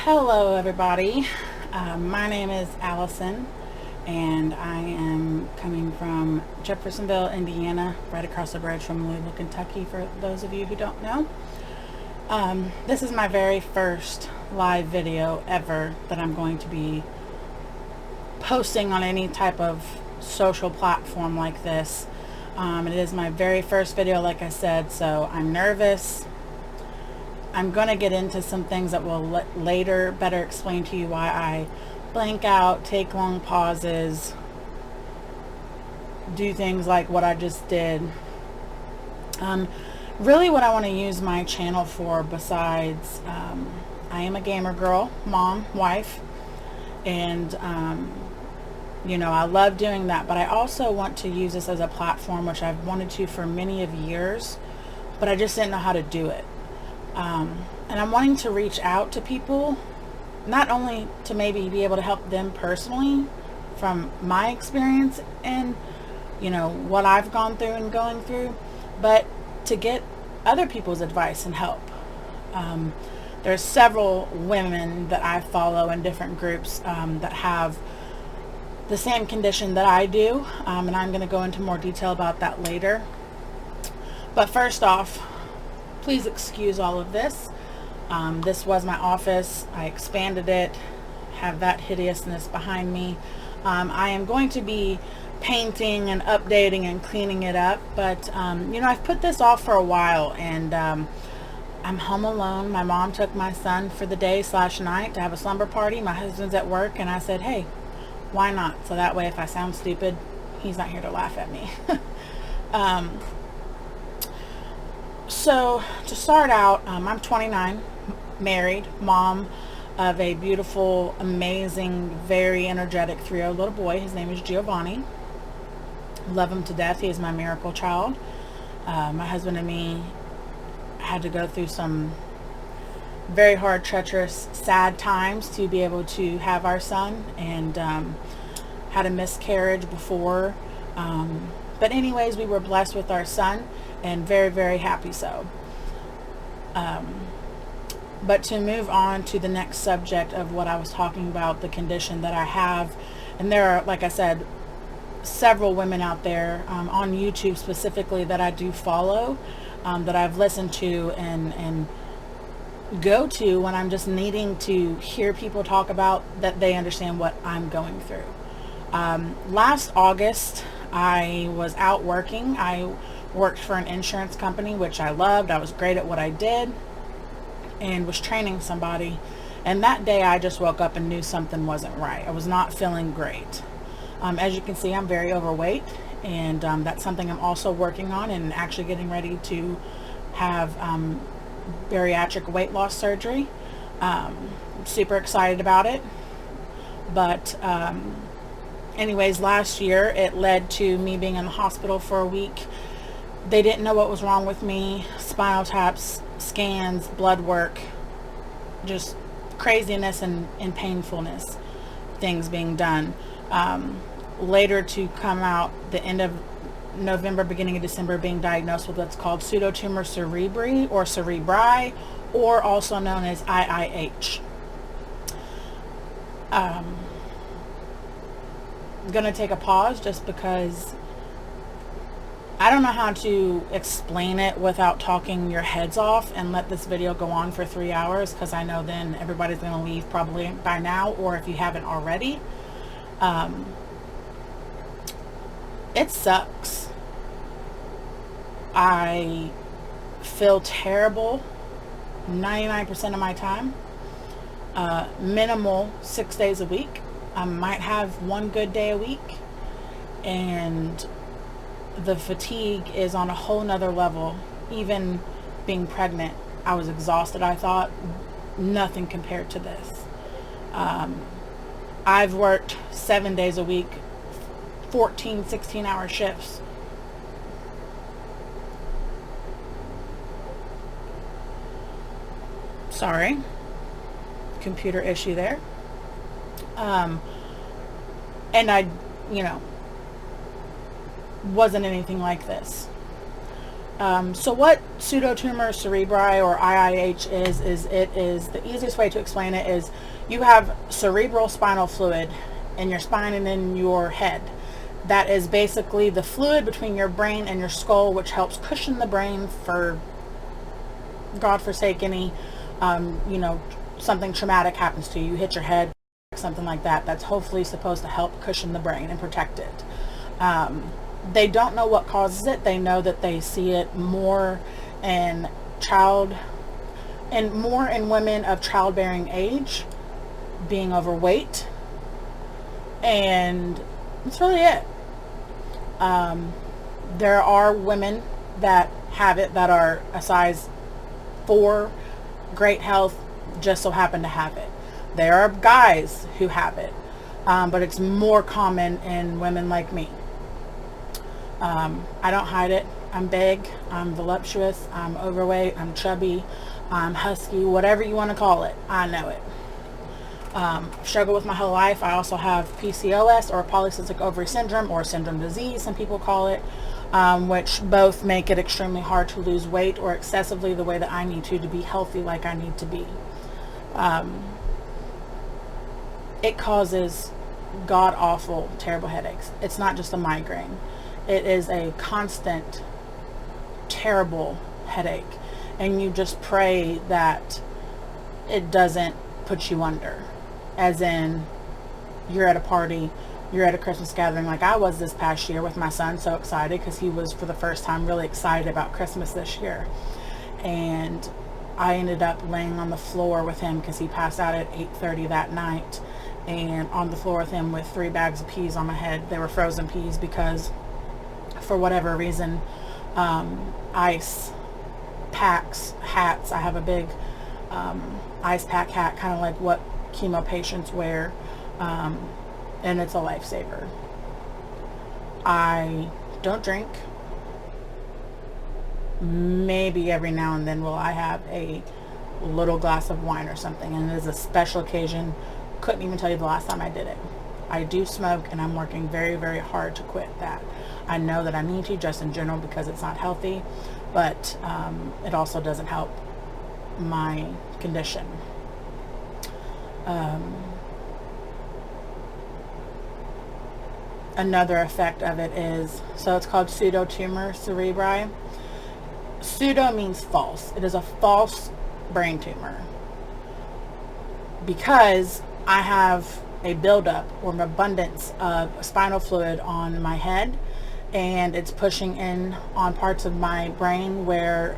Hello everybody, my name is Allison and I am coming from Jeffersonville, Indiana, right across the bridge from Louisville, Kentucky, for those of you who don't know. This is my very first live video ever that I'm going to be posting on any type of social platform like this. It is my very first video, like I said, so I'm nervous. I'm going to get into some things that will later better explain to you why I blank out, take long pauses, do things like what I just did. Really what I want to use my channel for, besides I am a gamer girl, mom, wife, and I love doing that, but I also want to use this as a platform, which I've wanted to for many of years, but I just didn't know how to do it. And I'm wanting to reach out to people, not only to maybe be able to help them personally from my experience and what I've gone through and going through, but to get other people's advice and help. There's several women that I follow in different groups that have the same condition that I do, and I'm going to go into more detail about that later. But first off, please excuse all of this. This was my office. I expanded it, have that hideousness behind me. I am going to be painting and updating and cleaning it up, but I've put this off for a while, and I'm home alone. My mom took my son for the day/night to have a slumber party. My husband's at work, and I said, hey, why not? So that way if I sound stupid, he's not here to laugh at me. So to start out, I'm 29, married, mom of a beautiful, amazing, very energetic 3-year-old little boy. His name is Giovanni. Love him to death. He is my miracle child. My husband and me had to go through some very hard, treacherous, sad times to be able to have our son, and had a miscarriage before. But anyways, we were blessed with our son, and very, very happy so. But to move on to the next subject of what I was talking about, the condition that I have, and there are, like I said, several women out there on YouTube specifically that I do follow, that I've listened to and go to when I'm just needing to hear people talk about that they understand what I'm going through. Last August, I was out working. I worked for an insurance company, which I loved. I was great at what I did and was training somebody. And that day I just woke up and knew something wasn't right. I was not feeling great. As you can see, I'm very overweight, and that's something I'm also working on and actually getting ready to have bariatric weight loss surgery. I'm super excited about it. But anyways, last year it led to me being in the hospital for a week. They didn't know what was wrong with me. Spinal taps, scans, blood work, just craziness and painfulness, things being done. Later to come out the end of November, beginning of December, being diagnosed with what's called pseudotumor cerebri or cerebri, or also known as IIH. I'm gonna take a pause just because I don't know how to explain it without talking your heads off and let this video go on for 3 hours, because I know then everybody's gonna leave probably by now, or if you haven't already. It sucks. I feel terrible 99% of my time. Minimal 6 days a week. I might have one good day a week, and the fatigue is on a whole nother level. Even being pregnant, I was exhausted. I thought nothing compared to this. I've worked 7 days a week, 14, 16-hour shifts. Sorry, computer issue there. And I, wasn't anything like this. So what pseudotumor cerebri, or IIH, is it is the easiest way to explain it is you have cerebral spinal fluid in your spine and in your head. That is basically the fluid between your brain and your skull, which helps cushion the brain for, God forsake, any, something traumatic happens to you. You hit your head, something like that. That's hopefully supposed to help cushion the brain and protect it. They don't know what causes it. They know that they see it more in women of childbearing age, being overweight, and that's really it. There are women that have it that are a size 4, great health, just so happen to have it. There are guys who have it, but it's more common in women like me. I don't hide it. I'm big, I'm voluptuous, I'm overweight, I'm chubby, I'm husky, whatever you want to call it. I know it. Struggled with my whole life. I also have PCOS, or polycystic ovary syndrome, or syndrome disease, some people call it, which both make it extremely hard to lose weight or excessively the way that I need to be healthy like I need to be. It causes god-awful, terrible headaches. It's not just a migraine. It is a constant, terrible headache. And you just pray that it doesn't put you under. As in, you're at a party, you're at a Christmas gathering like I was this past year with my son, so excited because he was for the first time really excited about Christmas this year. And I ended up laying on the floor with him because he passed out at 8:30 that night, and on the floor with him with 3 bags of peas on my head. They were frozen peas because for whatever reason, ice packs, hats. I have a big ice pack hat, kind of like what chemo patients wear, and it's a lifesaver. I don't drink. Maybe every now and then will I have a little glass of wine or something, and it is a special occasion. Couldn't even tell you the last time I did it. I do smoke, and I'm working very, very hard to quit that. I know that I need to, just in general, because it's not healthy, but it also doesn't help my condition. Another effect of it is, so it's called pseudotumor cerebri. Pseudo means false. It is a false brain tumor because I have a buildup or an abundance of spinal fluid on my head, and it's pushing in on parts of my brain where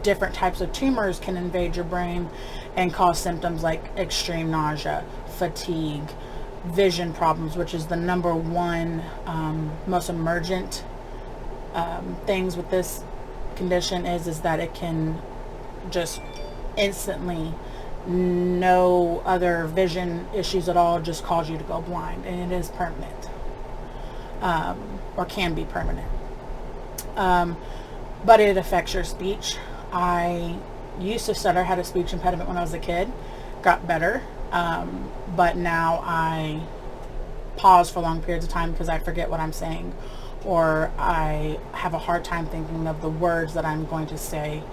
different types of tumors can invade your brain and cause symptoms like extreme nausea, fatigue, vision problems, which is the number one most emergent things with this condition is that it can just instantly, no other vision issues at all, just cause you to go blind, and it is permanent, or can be permanent. But it affects your speech. I used to stutter, had a speech impediment when I was a kid, got better, but now I pause for long periods of time because I forget what I'm saying, or I have a hard time thinking of the words that I'm going to say.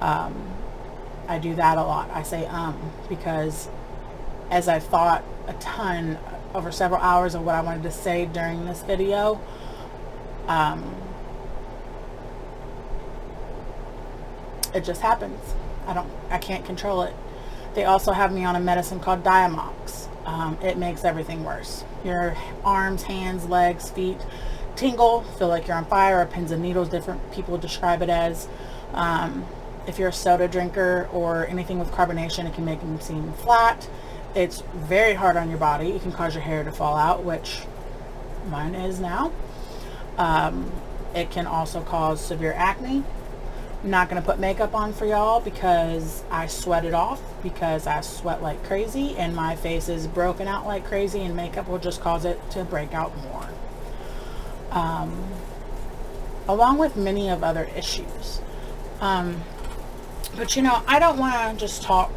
I do that a lot. I say because as I thought a ton over several hours of what I wanted to say during this video, it just happens. I can't control it. They also have me on a medicine called Diamox. It makes everything worse. Your arms, hands, legs, feet tingle, feel like you're on fire, or pins and needles, different people describe it as. If you're a soda drinker or anything with carbonation, it can make them seem flat. It's very hard on your body. It can cause your hair to fall out, which mine is now. It can also cause severe acne. I'm not going to put makeup on for y'all because I sweat it off, because I sweat like crazy and my face is broken out like crazy, and makeup will just cause it to break out more. Along with many of other issues. But I don't want to just talk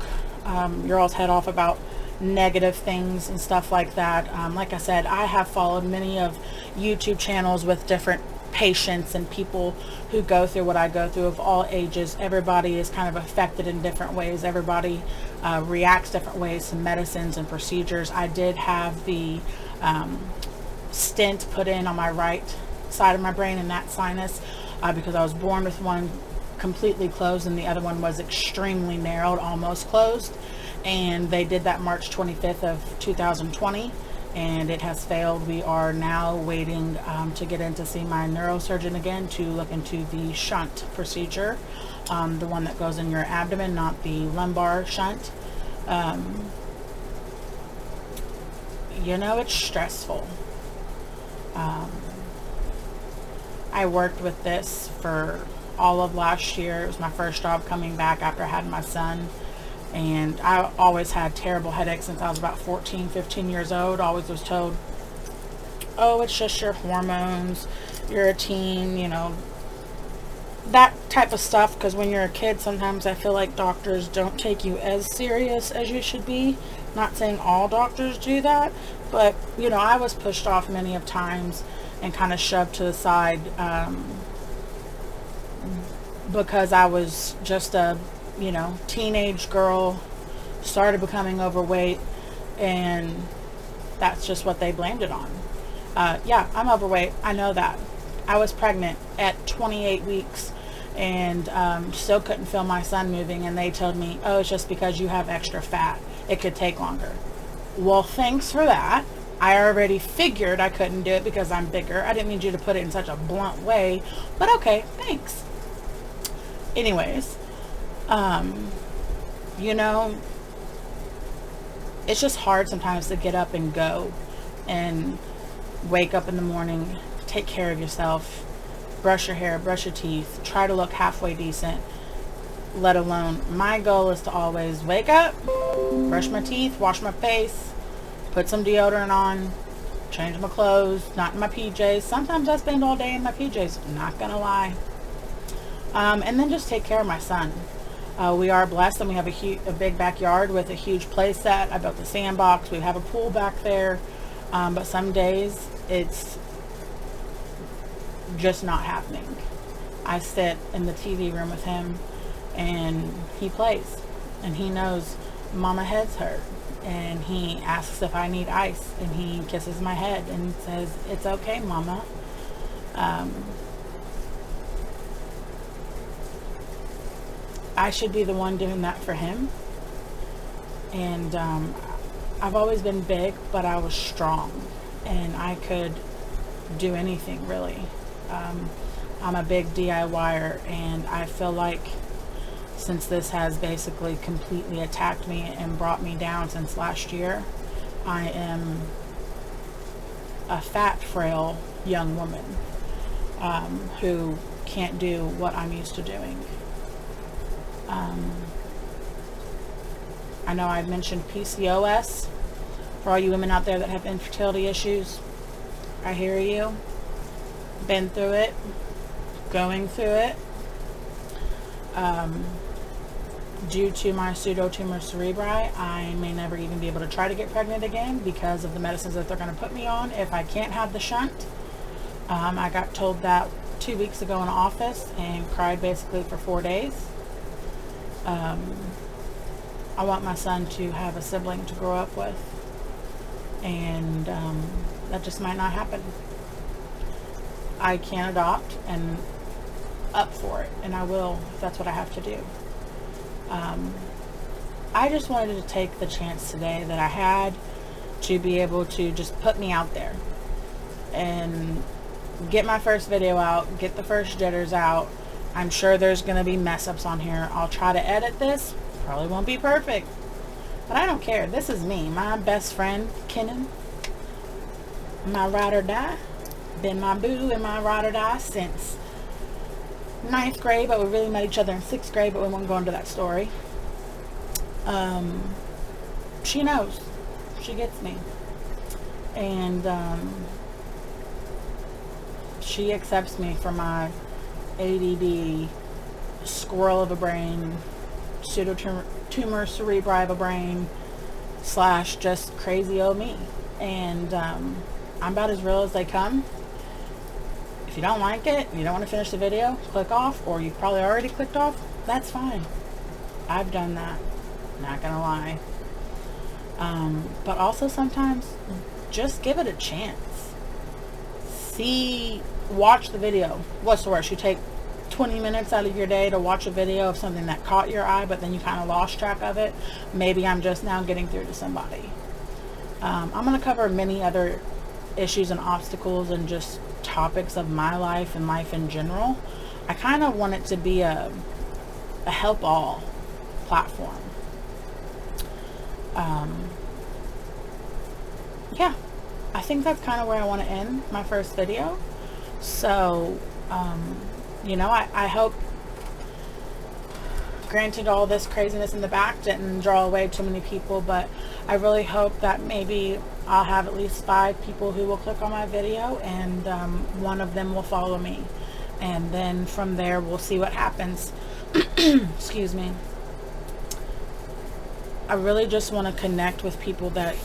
your all's head off about negative things and stuff like that. Like I said, I have followed many of YouTube channels with different patients and people who go through what I go through of all ages. Everybody is kind of affected in different ways. Everybody reacts different ways to medicines and procedures. I did have the stent put in on my right side of my brain in that sinus because I was born with one completely closed and the other one was extremely narrowed, almost closed. And they did that March 25th of 2020. And it has failed. We are now waiting to get in to see my neurosurgeon again to look into the shunt procedure, the one that goes in your abdomen, not the lumbar shunt. You know, it's stressful. I worked with this for all of last year. It was my first job coming back after I had my son. And I always had terrible headaches since I was about 14, 15 years old. Always was told, oh, it's just your hormones, you're a teen, you know, that type of stuff. Because when you're a kid, sometimes I feel like doctors don't take you as serious as you should be. Not saying all doctors do that, but, you know, I was pushed off many of times and kind of shoved to the side because I was just a, you know, teenage girl, started becoming overweight, and that's just what they blamed it on. Yeah, I'm overweight. I know that. I was pregnant at 28 weeks and still couldn't feel my son moving, and they told me, oh, it's just because you have extra fat. It could take longer. Well, thanks for that. I already figured I couldn't do it because I'm bigger. I didn't need you to put it in such a blunt way, but okay, thanks. Anyways, you know, it's just hard sometimes to get up and go and wake up in the morning, take care of yourself, brush your hair, brush your teeth, try to look halfway decent, let alone, my goal is to always wake up, brush my teeth, wash my face, put some deodorant on, change my clothes, not in my PJs. Sometimes I spend all day in my PJs, not gonna lie. And then just take care of my son. We are blessed and we have a big backyard with a huge play set. I built a sandbox. We have a pool back there. But some days it's just not happening. I sit in the TV room with him and he plays and he knows Mama head's hurt and he asks if I need ice and he kisses my head and says, it's okay, Mama. I should be the one doing that for him. And I've always been big, but I was strong and I could do anything really. I'm a big DIYer, and I feel like since this has basically completely attacked me and brought me down since last year, I am a fat, frail young woman who can't do what I'm used to doing. I know I've mentioned PCOS for all you women out there that have infertility issues. I hear you. Been through it. Going through it. Due to my pseudotumor cerebri, I may never even be able to try to get pregnant again because of the medicines that they're going to put me on if I can't have the shunt. I got told that 2 weeks ago in office and cried basically for 4 days. I want my son to have a sibling to grow up with, and that just might not happen. I can adopt and up for it, and I will if that's what I have to do. I just wanted to take the chance today that I had to be able to just put me out there and get my first video out, get the first jitters out. I'm sure there's going to be mess ups on here. I'll try to edit this. Probably won't be perfect, but I don't care. This is me, my best friend, Kenan, my ride or die. Been my boo and my ride or die since 9th grade, but we really met each other in 6th grade, but we won't go into that story. She knows. She gets me. And she accepts me for my ADD, squirrel of a brain, pseudotumor cerebri of a brain, / just crazy old me. And I'm about as real as they come. If you don't like it, you don't want to finish the video, click off, or you've probably already clicked off, that's fine. I've done that, not gonna lie. But also sometimes just give it a chance. Watch the video. What's the worst? You take 20 minutes out of your day to watch a video of something that caught your eye, but then you kind of lost track of it. Maybe I'm just now getting through to somebody. I'm going to cover many other issues and obstacles and just topics of my life and life in general. I kind of want it to be a help all platform. Yeah, I think that's kind of where I want to end my first video. So, you know, I hope, granted all this craziness in the back didn't draw away too many people, but I really hope that maybe I'll have at least 5 people who will click on my video, and one of them will follow me, and then from there we'll see what happens. Excuse me. I really just want to connect with people that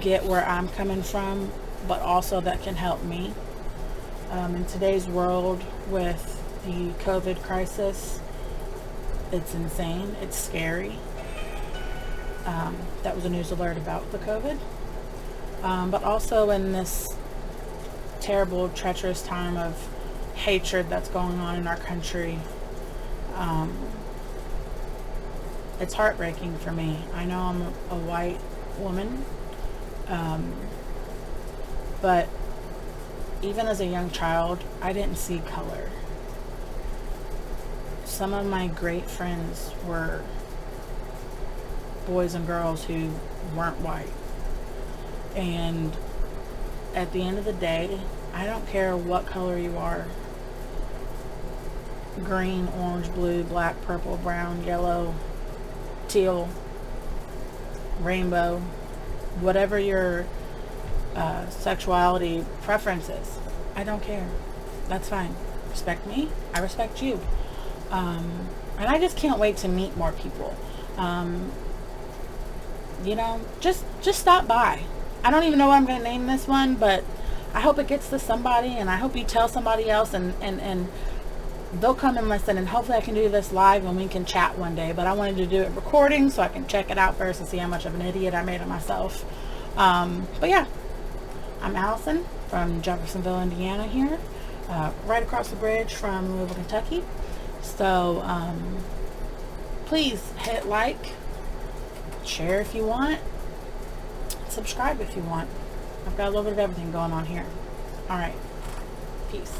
get where I'm coming from, but also that can help me. In today's world with the COVID crisis, it's insane. It's scary. That was a news alert about the COVID. But also in this terrible, treacherous time of hatred that's going on in our country, it's heartbreaking for me. I know I'm a white woman, but even as a young child, I didn't see color. Some of my great friends were boys and girls who weren't white. And at the end of the day, I don't care what color you are. Green, orange, blue, black, purple, brown, yellow, teal, rainbow, whatever your sexuality preferences. I don't care. That's fine. Respect me. I respect you. And I just can't wait to meet more people. You know, just stop by. I don't even know what I'm going to name this one, but I hope it gets to somebody, and I hope you tell somebody else, and they'll come and listen, and hopefully I can do this live and we can chat one day. But I wanted to do it recording so I can check it out first and see how much of an idiot I made of myself. But yeah, I'm Allison from Jeffersonville, Indiana here, right across the bridge from Louisville, Kentucky. So please hit like, share if you want, subscribe if you want. I've got a little bit of everything going on here. All right, peace.